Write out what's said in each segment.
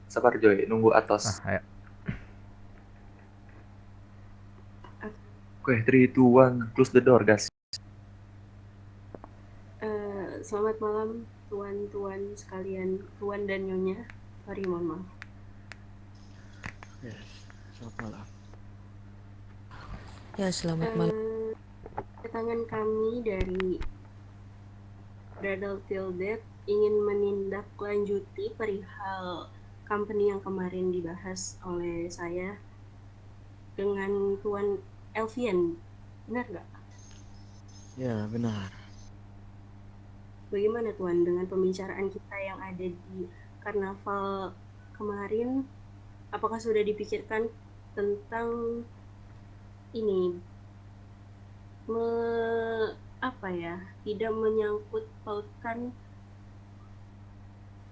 Sabar Joy, nunggu Atos. Ayo. Oke, 3, 2, 1, close the door, guys. Selamat malam tuan-tuan sekalian, tuan dan nyonya. Sorry, mohon maaf. Yes, selamat malam. Ya, selamat malam. Kedatangan kami dari Bradle Till Death ingin menindaklanjuti perihal company yang kemarin dibahas oleh saya dengan Tuan Elvian. Benar nggak? Ya, benar. Bagaimana Tuan dengan pembicaraan kita yang ada di karnaval kemarin? Apakah sudah dipikirkan tentang ini tidak menyangkut pautkan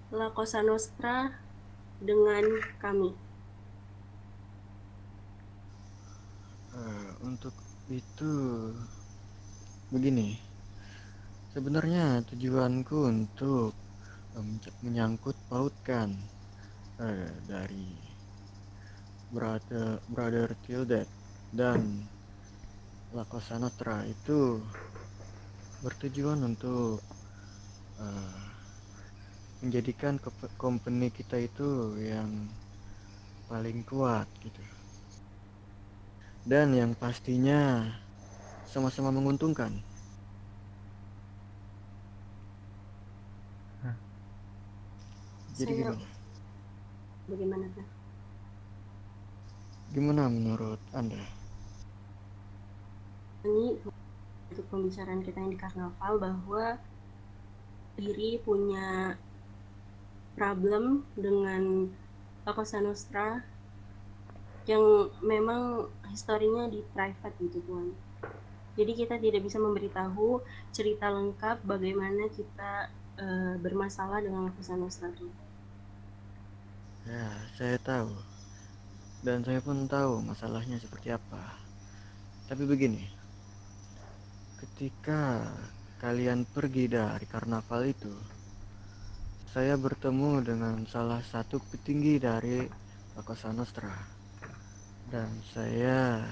La Cosa Nostra dengan kami? Untuk itu begini, sebenarnya tujuanku untuk menyangkut pautkan dari Brother Tildet dan La Cosa Nostra itu bertujuan untuk menjadikan company kita itu yang paling kuat gitu, dan yang pastinya sama-sama menguntungkan. Jadi Bagaimana kan? Gimana menurut Anda? Ini untuk pembicaraan kita yang di karnaval bahwa diri punya problem dengan La Cosa Nostra yang memang historinya di private gitu Tuan. Jadi kita tidak bisa memberitahu cerita lengkap bagaimana kita bermasalah dengan La Cosa Nostra itu. Ya, saya tahu. Dan saya pun tahu masalahnya seperti apa. Tapi begini, ketika kalian pergi dari karnaval itu, saya bertemu dengan salah satu petinggi dari La Cosa Nostra. Dan saya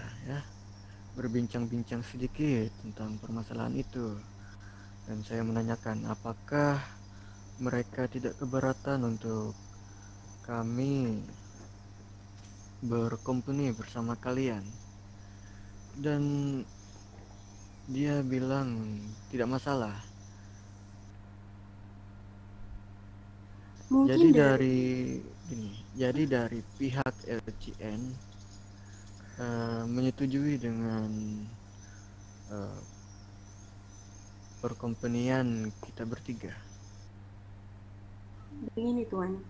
berbincang-bincang sedikit tentang permasalahan itu. Dan saya menanyakan apakah mereka tidak keberatan untuk kami berkompeni bersama kalian. Dan dia bilang tidak masalah. Mungkin Jadi dari pihak LCN menyetujui dengan perkompenian kita bertiga. Begini Tuan,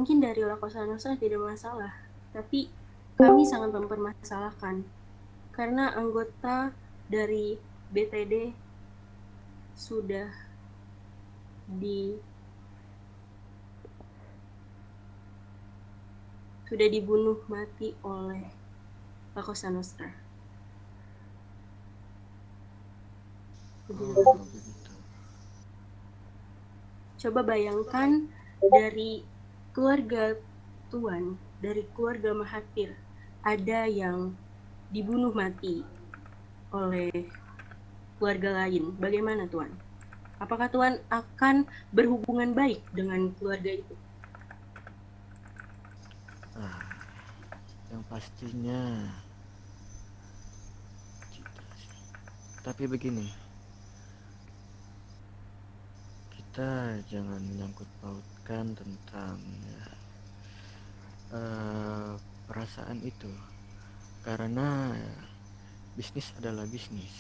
mungkin dari La Cosa Nostra tidak masalah, tapi kami sangat mempermasalahkan karena anggota dari BTD sudah dibunuh mati oleh La Cosa Nostra. Begitu. Coba bayangkan dari keluarga Tuan, dari keluarga Mahathir, ada yang dibunuh mati oleh keluarga lain. Bagaimana Tuan? Apakah Tuan akan berhubungan baik dengan keluarga itu? Yang pastinya tapi begini, kita jangan menyangkut pautkan tentang perasaan itu, karena bisnis adalah bisnis.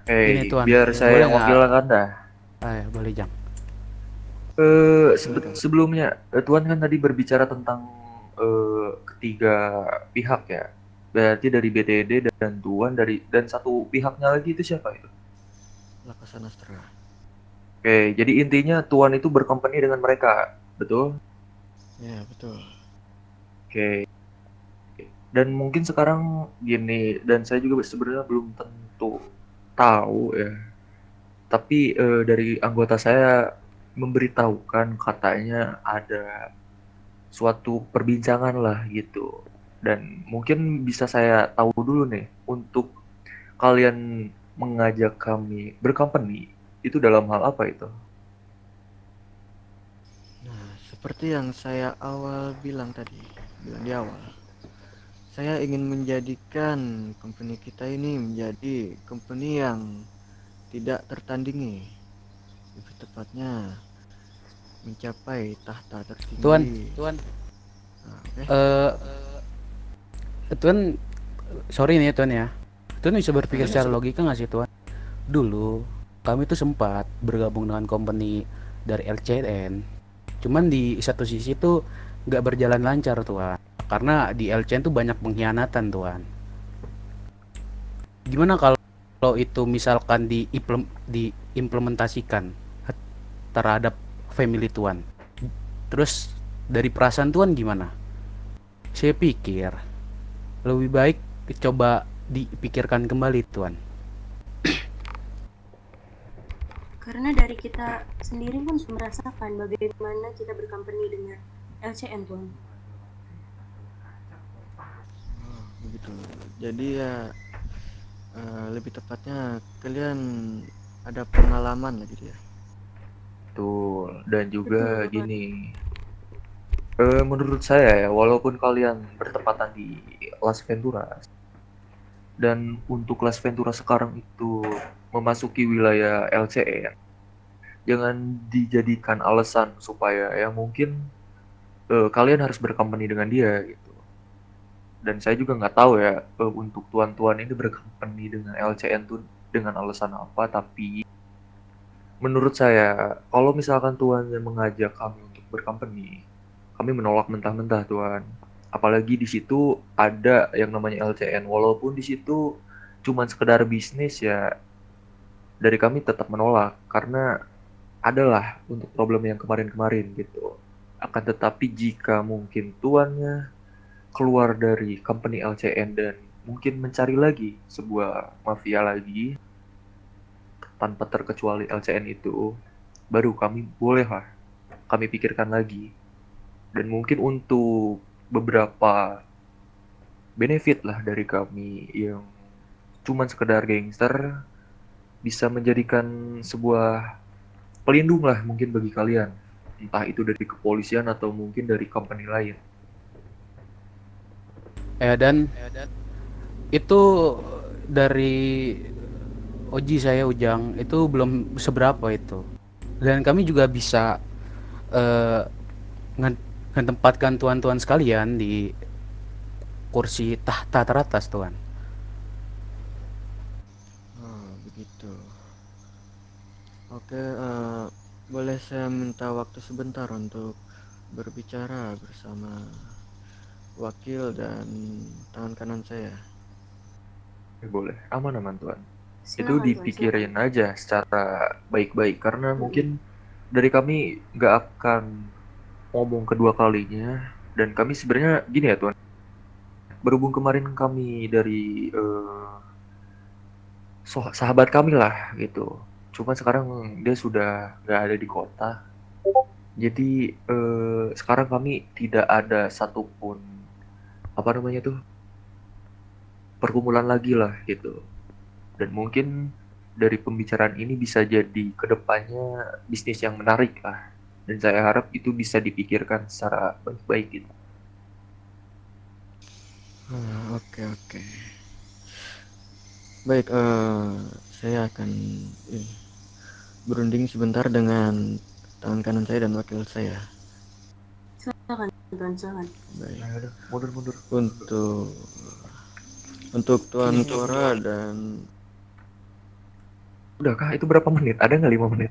Hey, Tuan, biar saya boleh yang nggak? wakil Anda. Ya, boleh Jang. Sebelumnya, Tuan kan tadi berbicara tentang ketiga pihak ya. Berarti dari BTD dan Tuan dan satu pihaknya lagi itu siapa itu? La Cosa Nostra. Oke, jadi intinya Tuan itu berkompeni dengan mereka, betul? Ya, betul. Oke. Dan mungkin sekarang gini, dan saya juga sebenarnya belum tentu tahu ya. Tapi dari anggota saya memberitahukan katanya ada suatu perbincangan lah gitu. Dan mungkin bisa saya tahu dulu nih, untuk kalian mengajak kami bercompany itu dalam hal apa itu? Nah, seperti yang saya bilang di awal, saya ingin menjadikan company kita ini menjadi company yang tidak tertandingi, lebih tepatnya mencapai tahta Tuan, tertinggi. Nah, oke. eh Tuan, sorry nih ya Tuan ya. Tuan bisa berpikir Nah, secara logika nggak sih Tuan? Dulu kami tuh sempat bergabung dengan company dari LCN. Cuman di satu sisi tuh nggak berjalan lancar Tuan. Karena di LCN tuh banyak pengkhianatan Tuan. Gimana kalau itu misalkan diimplementasikan terhadap family Tuan? Terus dari perasaan Tuan gimana? Saya pikir lebih baik coba dipikirkan kembali Tuan. Karena dari kita sendiri pun merasakan bagaimana kita bercompany dengan LCN, Tuan. begitu. Jadi ya lebih tepatnya kalian ada pengalaman lah gitu ya. Betul. Dan juga Betul, Tuan. gini, menurut saya ya, walaupun kalian bertepatan di Las Venturas, dan untuk Las Venturas sekarang itu memasuki wilayah LCN, jangan dijadikan alasan supaya ya mungkin kalian harus bercompany dengan dia gitu. Dan saya juga nggak tahu ya, untuk tuan-tuan ini bercompany dengan LCN tuh dengan alasan apa, tapi menurut saya kalau misalkan tuan yang mengajak kami untuk bercompany, kami menolak mentah-mentah tuan. Apalagi di situ ada yang namanya LCN, walaupun di situ cuman sekedar bisnis ya, dari kami tetap menolak karena adalah untuk problem yang kemarin-kemarin gitu. Akan tetapi jika mungkin tuannya keluar dari company LCN dan mungkin mencari lagi sebuah mafia lagi tanpa terkecuali LCN itu, baru kami bolehlah kami pikirkan lagi. Dan mungkin untuk beberapa benefit lah dari kami yang cuman sekedar gangster, bisa menjadikan sebuah pelindung lah mungkin bagi kalian. Entah itu dari kepolisian atau mungkin dari company lain. Dan itu dari Oji saya Ujang itu belum seberapa itu. Dan kami juga bisa eh, menempatkan tuan-tuan sekalian di kursi tahta teratas tuan. Oh, begitu. Oke, boleh saya minta waktu sebentar untuk berbicara bersama wakil dan tangan kanan saya. Boleh, aman-aman tuan. Itu Silakan, Tuan, silakan. dipikirin aja secara baik-baik karena Mm-mm. mungkin dari kami nggak akan ngomong kedua kalinya. Dan kami sebenarnya gini ya tuan, berhubung kemarin kami dari sahabat kami lah gitu, cuman sekarang dia sudah nggak ada di kota, jadi sekarang kami tidak ada satupun apa namanya tuh pergumulan lagi lah gitu. Dan mungkin dari pembicaraan ini bisa jadi kedepannya bisnis yang menarik lah. Dan saya harap itu bisa dipikirkan secara baik-baik gitu. Oke, oke. Baik, saya akan eh, berunding sebentar dengan tangan kanan saya dan wakil saya. Silakan, Tuan, silakan. Baik, Ayo dong, mundur. untuk Tuan Tora dan Udah kah? Itu berapa menit? Ada nggak 5 menit?